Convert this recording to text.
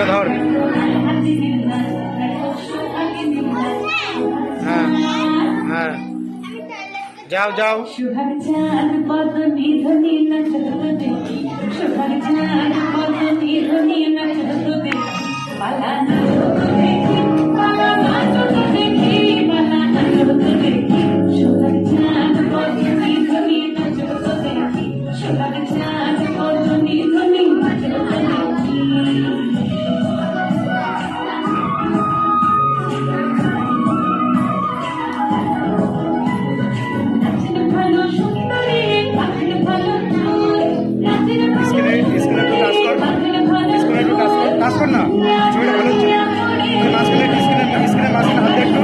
ওটা ধর। হ্যাঁ হ্যাঁ, যাও যাও। টাচ কর না, ছবিটা ভালো হচ্ছে। মাঝখানে স্ক্রিনের মাঝখানে হাত দিয়ে একটু।